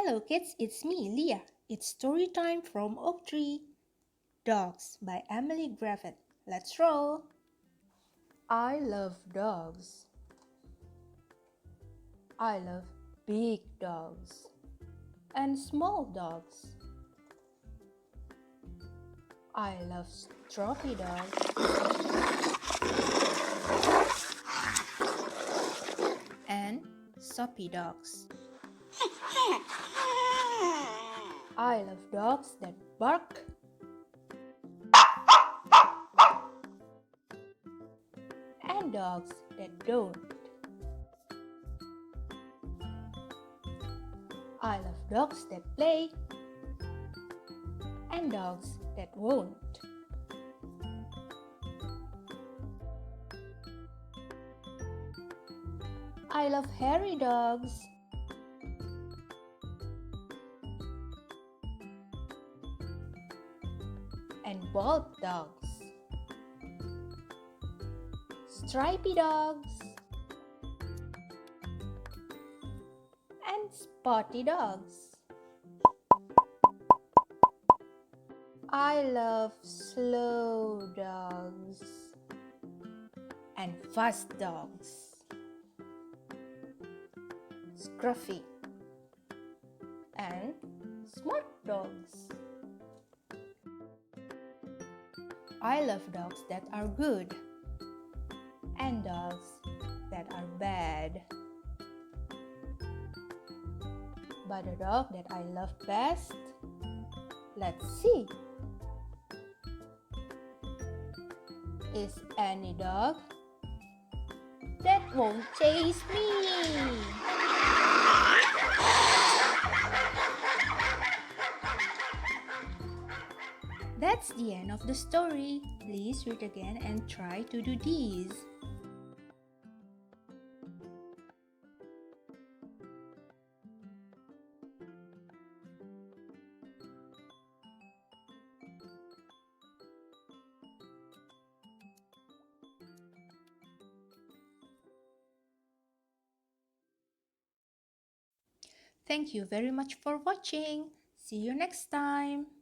Hello kids, it's me, Leah. It's story time from Oak Tree. Dogs by Emily Gravett. Let's roll. I love dogs. I love big dogs and small dogs. I love strophy dogs and soppy dogs. I love dogs that bark and dogs that don't. I love dogs that play and dogs that won't. I love hairy dogs and bald dogs, stripy dogs and spotty dogs. I love slow dogs and fast dogs, scruffy and smart dogs. I love dogs that are good and dogs that are bad. But the dog that I love best, let's see, is any dog that won't chase me. That's the end of the story. Please read again and try to do these. Thank you very much for watching. See you next time.